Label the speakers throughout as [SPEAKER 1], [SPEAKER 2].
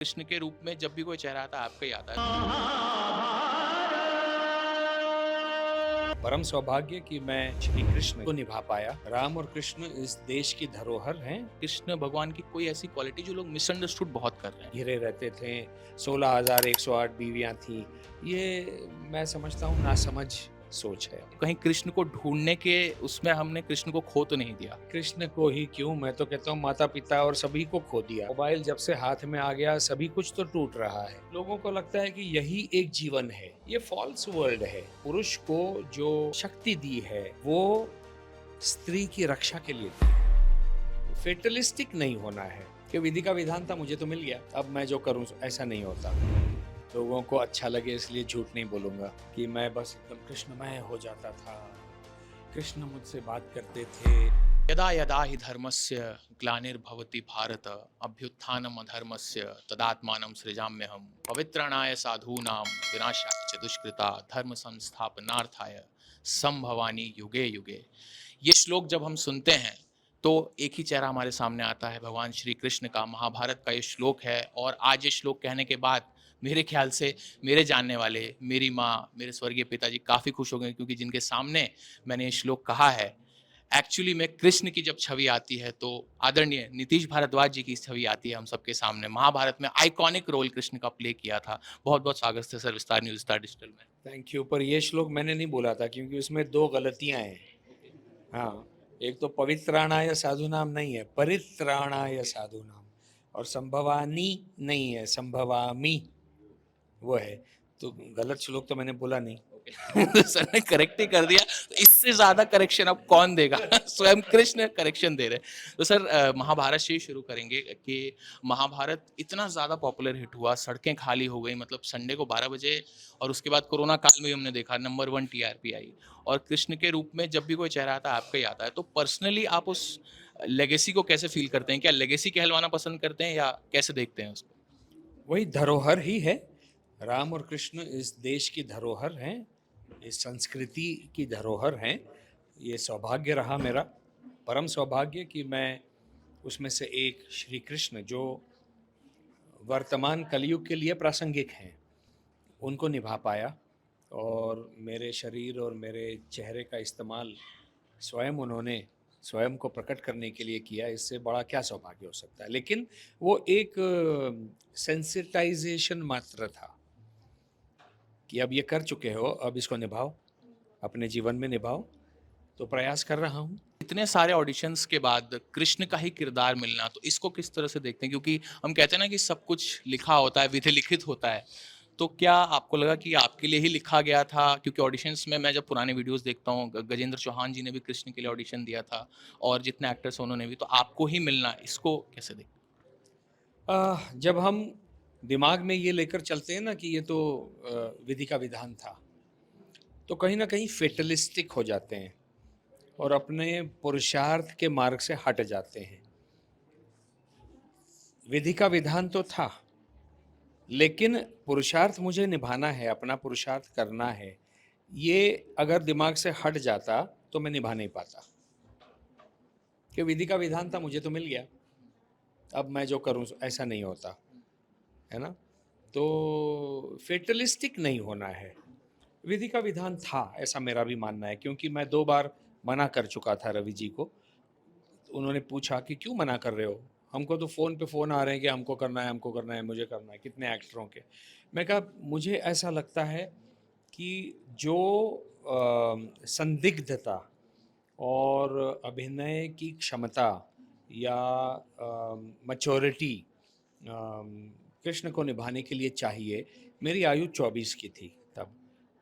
[SPEAKER 1] कृष्ण के रूप में जब भी कोई चेहरा आता है आपका ही आता है।
[SPEAKER 2] परम सौभाग्य कि मैं श्री कृष्ण को निभा पाया। राम और कृष्ण इस देश की धरोहर हैं।
[SPEAKER 1] कृष्ण भगवान की कोई ऐसी क्वालिटी जो लोग मिसअंडरस्टूड बहुत कर रहे हैं।
[SPEAKER 2] घिरे रहते थे, 16,108 बीवियां थी। ये मैं समझता हूँ नासमझ सोच है।
[SPEAKER 1] कहीं कृष्ण को ढूंढने के उसमें हमने कृष्ण को खो तो नहीं दिया।
[SPEAKER 2] कृष्ण को ही क्यों, मैं तो कहता हूँ माता पिता और सभी को खो दिया। मोबाइल जब से हाथ में आ गया सभी कुछ तो टूट रहा है। लोगों को लगता है कि यही एक जीवन है। ये फॉल्स वर्ल्ड है। पुरुष को जो शक्ति दी है वो स्त्री की रक्षा के लिए दी है। फेटलिस्टिक नहीं होना है कि विधि का विधान था, मुझे तो मिल गया, अब मैं जो करूं ऐसा नहीं होता। लोगों को अच्छा लगे इसलिए झूठ नहीं बोलूंगा कि मैं बस एकदम कृष्णमय हो जाता था, कृष्ण मुझसे बात करते थे।
[SPEAKER 1] यदा यदा हि धर्मस्य ग्लानिर्भवति भारत अभ्युत्थानम अधर्मस्य तदात्मानं सृजाम्यहम् पवित्रणाय साधूनां विनाशाय च दुष्कृता धर्म संस्थापनार्थाय संभवानि युगे युगे। ये श्लोक जब हम सुनते हैं तो एक ही चेहरा हमारे सामने आता है, भगवान श्री कृष्ण का। महाभारत का ये श्लोक है और आज ये श्लोक कहने के बाद मेरे ख्याल से मेरे जानने वाले, मेरी माँ, मेरे स्वर्गीय पिताजी काफ़ी खुश हो गए, क्योंकि जिनके सामने मैंने ये श्लोक कहा है एक्चुअली में कृष्ण की जब छवि आती है तो आदरणीय नीतीश भारद्वाज जी की छवि आती है हम सबके सामने। महाभारत में आइकॉनिक रोल कृष्ण का प्ले किया था। बहुत बहुत स्वागत है सर विस्तार न्यूज स्टार डिजिटल में।
[SPEAKER 2] Thank you. पर ये श्लोक मैंने नहीं बोला था क्योंकि उसमें दो गलतियां हैं। हाँ, एक तो पवित्राणाय साधुनाम नहीं है, परित्राणाय साधुनाम, और संभवानी नहीं है, संभवामी वो है। तो गलत श्लोक तो मैंने बोला नहीं।
[SPEAKER 1] तो सर ने करेक्ट ही कर दिया, तो इससे ज्यादा करेक्शन अब कौन देगा? स्वयं कृष्ण करेक्शन दे रहे हैं। तो सर महाभारत से ही शुरू करेंगे कि महाभारत इतना ज्यादा पॉपुलर हिट हुआ, सड़कें खाली हो गई, मतलब संडे को 12 बजे, और उसके बाद कोरोना काल में भी हमने देखा नंबर 1 टीआरपी आई। और कृष्ण के रूप में जब भी कोई चेहरा आता है आपका ही आता है। तो पर्सनली आप उस लेगेसी को कैसे फील करते हैं? क्या लेगेसी कहलवाना पसंद करते हैं या कैसे देखते हैं उसको?
[SPEAKER 2] वही धरोहर ही है। राम और कृष्ण इस देश की धरोहर हैं, इस संस्कृति की धरोहर हैं। ये सौभाग्य रहा मेरा, परम सौभाग्य कि मैं उसमें से एक श्री कृष्ण जो वर्तमान कलयुग के लिए प्रासंगिक हैं उनको निभा पाया। और मेरे शरीर और मेरे चेहरे का इस्तेमाल स्वयं उन्होंने स्वयं को प्रकट करने के लिए किया। इससे बड़ा क्या सौभाग्य हो सकता है। लेकिन वो एक सेंसिटाइजेशन मात्र था कि अब ये कर चुके हो, अब इसको निभाओ, अपने जीवन में निभाओ। तो प्रयास कर रहा हूँ।
[SPEAKER 1] इतने सारे ऑडिशंस के बाद कृष्ण का ही किरदार मिलना, तो इसको किस तरह से देखते हैं? क्योंकि हम कहते हैं ना कि सब कुछ लिखा होता है, विधि लिखित होता है। तो क्या आपको लगा कि आपके लिए ही लिखा गया था? क्योंकि ऑडिशंस में मैं जब पुराने वीडियोस देखता हूँ, गजेंद्र चौहान जी ने भी कृष्ण के लिए ऑडिशन दिया था और जितने एक्टर्स उन्होंने भी, तो आपको ही मिलना, इसको कैसे देखते
[SPEAKER 2] जब हम दिमाग में ये लेकर चलते हैं ना कि ये तो विधि का विधान था, तो कहीं ना कहीं फेटलिस्टिक हो जाते हैं और अपने पुरुषार्थ के मार्ग से हट जाते हैं। विधि का विधान तो था, लेकिन पुरुषार्थ मुझे निभाना है, अपना पुरुषार्थ करना है। ये अगर दिमाग से हट जाता तो मैं निभा नहीं पाता कि विधि का विधान था, मुझे तो मिल गया, अब मैं जो करूं ऐसा नहीं होता है ना। तो फेटलिस्टिक नहीं होना है। विधि का विधान था ऐसा मेरा भी मानना है, क्योंकि मैं 2 बार मना कर चुका था रवि जी को। उन्होंने पूछा कि क्यों मना कर रहे हो, हमको तो फ़ोन पे फ़ोन आ रहे हैं कि हमको करना है, हमको करना है, मुझे करना है, कितने एक्टरों के। मैं कहा मुझे ऐसा लगता है कि जो संदिग्धता और अभिनय की क्षमता या मैच्योरिटी कृष्ण को निभाने के लिए चाहिए, मेरी आयु 24 की थी तब,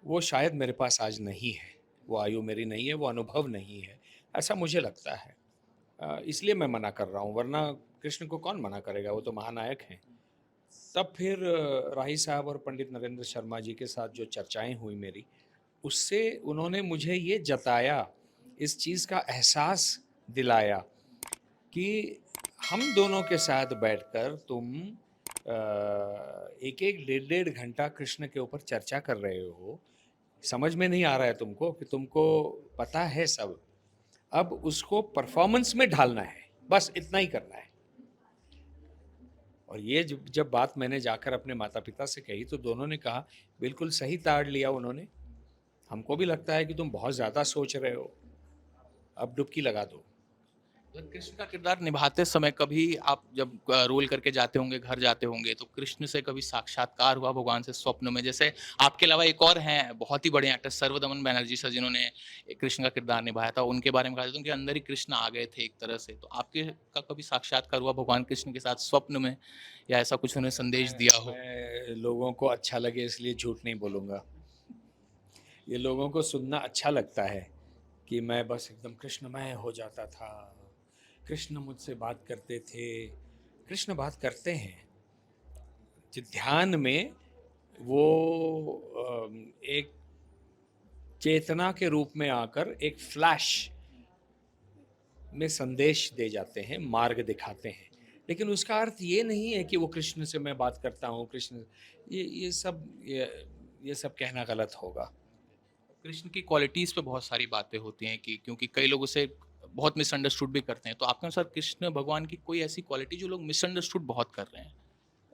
[SPEAKER 2] वो शायद मेरे पास आज नहीं है। वो आयु मेरी नहीं है, वो अनुभव नहीं है, ऐसा मुझे लगता है। इसलिए मैं मना कर रहा हूँ, वरना कृष्ण को कौन मना करेगा, वो तो महानायक हैं। तब फिर राही साहब और पंडित नरेंद्र शर्मा जी के साथ जो चर्चाएं हुई मेरी, उससे उन्होंने मुझे ये जताया, इस चीज़ का एहसास दिलाया कि हम दोनों के साथ बैठकर तुम एक एक डेढ़ डेढ़ घंटा कृष्ण के ऊपर चर्चा कर रहे हो, समझ में नहीं आ रहा है तुमको कि तुमको पता है सब, अब उसको परफॉर्मेंस में ढालना है, बस इतना ही करना है। और ये जब जब बात मैंने जाकर अपने माता-पिता से कही तो दोनों ने कहा, बिल्कुल सही ताड़ लिया उन्होंने। हमको भी लगता है कि तुम बहुत ज़्यादा सोच रहे हो, अब डुबकी लगा दो।
[SPEAKER 1] मतलब कृष्ण का किरदार निभाते समय कभी आप जब रोल करके जाते होंगे, घर जाते होंगे, तो कृष्ण से कभी साक्षात्कार हुआ भगवान से स्वप्न में? जैसे आपके अलावा एक और हैं बहुत ही बड़े एक्टर सर्वदमन बैनर्जी सर जिन्होंने कृष्ण का किरदार निभाया था, उनके बारे में कहा जाता है उनके अंदर ही कृष्ण आ गए थे एक तरह से। तो आपके का कभी साक्षात्कार हुआ भगवान कृष्ण के साथ स्वप्न में या ऐसा कुछ उन्हें संदेश
[SPEAKER 2] मैं
[SPEAKER 1] दिया हो?
[SPEAKER 2] मैं लोगों को अच्छा लगे इसलिए झूठ नहीं बोलूँगा। ये लोगों को सुनना अच्छा लगता है कि मैं बस एकदम कृष्णमय हो जाता था, कृष्ण मुझसे बात करते थे। कृष्ण बात करते हैं। ध्यान में वो एक चेतना के रूप में आकर एक फ्लैश में संदेश दे जाते हैं, मार्ग दिखाते हैं। लेकिन उसका अर्थ ये नहीं है कि वो कृष्ण से मैं बात करता हूँ, कृष्ण ये सब कहना गलत होगा।
[SPEAKER 1] कृष्ण की क्वालिटीज़ पे बहुत सारी बातें होती हैं कि क्योंकि कई लोग उसे बहुत मिसअंडरस्टूड भी करते हैं। तो आपके अनुसार कृष्ण भगवान की कोई ऐसी क्वालिटी जो लोग मिसअंडरस्टूड बहुत कर रहे हैं?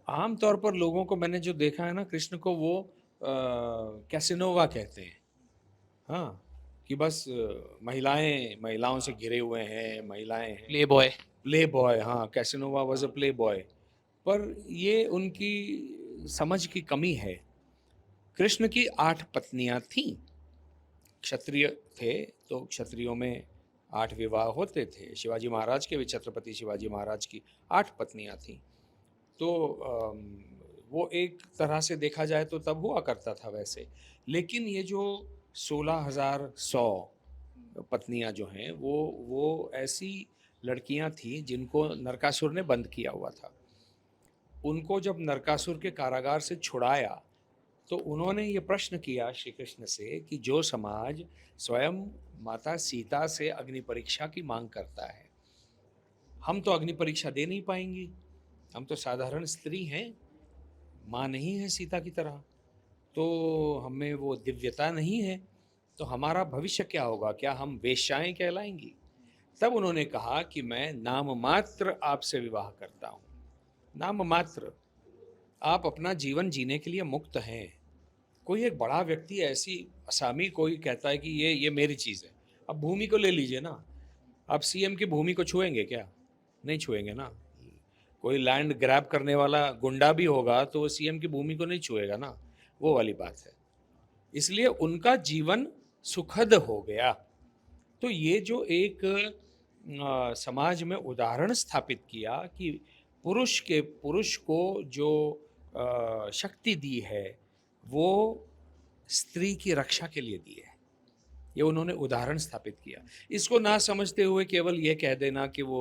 [SPEAKER 2] आम तौर पर लोगों को मैंने जो देखा है ना, कृष्ण को वो कैसिनोवा कहते हैं। हाँ, कि बस महिलाओं से घिरे हुए हैं, महिलाएँ हैं।
[SPEAKER 1] Play boy.
[SPEAKER 2] प्लेबॉय, हाँ, कैसिनोवा वाज़ अ प्लेबॉय। पर ये उनकी समझ की कमी है। कृष्ण की 8 पत्नियाँ थीं। क्षत्रिय थे, तो क्षत्रियों में 8 विवाह होते थे। शिवाजी महाराज के भी, छत्रपति शिवाजी महाराज की 8 पत्नियाँ थीं। तो वो एक तरह से देखा जाए तो तब हुआ करता था वैसे। लेकिन ये जो 16,100 पत्नियाँ जो हैं, वो ऐसी लड़कियाँ थीं जिनको नरकासुर ने बंद किया हुआ था। उनको जब नरकासुर के कारागार से छुड़ाया, तो उन्होंने ये प्रश्न किया श्री कृष्ण से कि जो समाज स्वयं माता सीता से अग्नि परीक्षा की मांग करता है, हम तो अग्नि परीक्षा दे नहीं पाएंगी, हम तो साधारण स्त्री हैं, माँ नहीं है सीता की तरह, तो हमें वो दिव्यता नहीं है, तो हमारा भविष्य क्या होगा, क्या हम वेश्याएं कहलाएंगी? तब उन्होंने कहा कि मैं नाम मात्र आपसे विवाह करता हूँ। नाम मात्र, आप अपना जीवन जीने के लिए मुक्त हैं। कोई एक बड़ा व्यक्ति ऐसी असामी कोई कहता है कि ये मेरी चीज़ है। अब भूमि को ले लीजिए ना, आप सीएम की भूमि को छुएंगे क्या? नहीं छुएंगे ना। कोई लैंड ग्रैब करने वाला गुंडा भी होगा तो वो सीएम की भूमि को नहीं छुएगा ना, वो वाली बात है। इसलिए उनका जीवन सुखद हो गया। तो ये जो एक समाज में उदाहरण स्थापित किया कि पुरुष को जो शक्ति दी है, वो स्त्री की रक्षा के लिए दी है। ये उन्होंने उदाहरण स्थापित किया। इसको ना समझते हुए केवल ये कह देना कि वो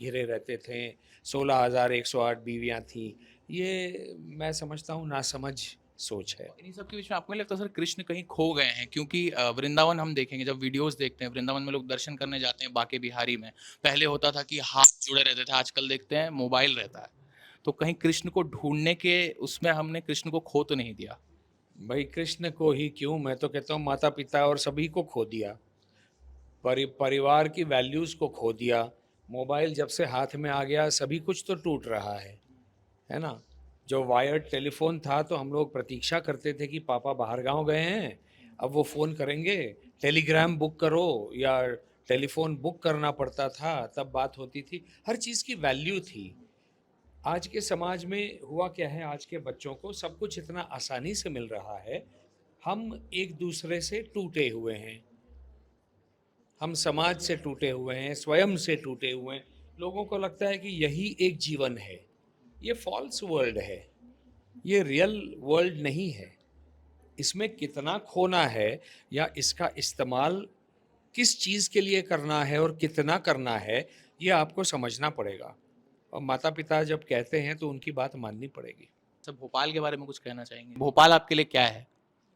[SPEAKER 2] घिरे रहते थे, 16,108 बीवियाँ थीं, ये मैं समझता हूँ नासमझ सोच है।
[SPEAKER 1] इन्हीं सब के बीच में आपको नहीं लगता सर कृष्ण कहीं खो गए हैं? क्योंकि वृंदावन हम देखेंगे जब वीडियोज़ देखते हैं, वृंदावन में लोग दर्शन करने जाते हैं बांके बिहारी में। पहले होता था कि हाथ जुड़े रहते थे, आजकल देखते हैं मोबाइल रहता है। तो कहीं कृष्ण को ढूँढने के उसमें हमने कृष्ण को खो तो नहीं दिया?
[SPEAKER 2] भाई कृष्ण को ही क्यों, मैं तो कहता हूँ माता-पिता और सभी को खो दिया। परिवार की वैल्यूज़ को खो दिया। मोबाइल जब से हाथ में आ गया सभी कुछ तो टूट रहा है ना? जो वायर्ड टेलीफ़ोन था तो हम लोग प्रतीक्षा करते थे कि पापा बाहर गाँव गए हैं, अब वो फ़ोन करेंगे, टेलीग्राम बुक करो या टेलीफ़ोन बुक करना पड़ता था, तब बात होती थी। हर चीज़ की वैल्यू थी। आज के समाज में हुआ क्या है, आज के बच्चों को सब कुछ इतना आसानी से मिल रहा है, हम एक दूसरे से टूटे हुए हैं। हम समाज से टूटे हुए हैं, स्वयं से टूटे हुए हैं। लोगों को लगता है कि यही एक जीवन है। ये फ़ॉल्स वर्ल्ड है, ये रियल वर्ल्ड नहीं है। इसमें कितना खोना है या इसका इस्तेमाल किस चीज़ के लिए करना है और कितना करना है, ये आपको समझना पड़ेगा। और माता-पिता जब कहते हैं तो उनकी बात माननी पड़ेगी।
[SPEAKER 1] सर भोपाल के बारे में कुछ कहना चाहेंगे? भोपाल आपके लिए क्या है?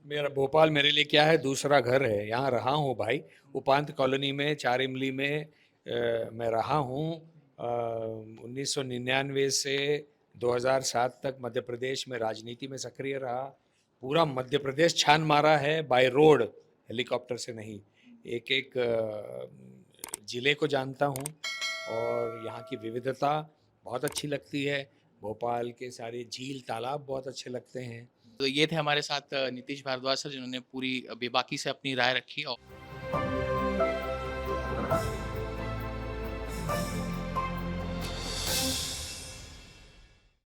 [SPEAKER 2] मेरा भोपाल मेरे लिए क्या है, दूसरा घर है। यहाँ रहा हूँ भाई, उपांत कॉलोनी में, 4 इमली में मैं रहा हूँ। 1999 से 2007 तक मध्य प्रदेश में राजनीति में सक्रिय रहा। पूरा मध्य प्रदेश छान मारा है बाय रोड, हेलीकॉप्टर से नहीं। एक-एक ज़िले को जानता हूँ और यहाँ की विविधता बहुत अच्छी लगती है। भोपाल के सारे झील तालाब बहुत अच्छे लगते हैं।
[SPEAKER 1] तो ये थे हमारे साथ नीतीश भारद्वाज सर, जिन्होंने पूरी बेबाकी से अपनी राय रखी और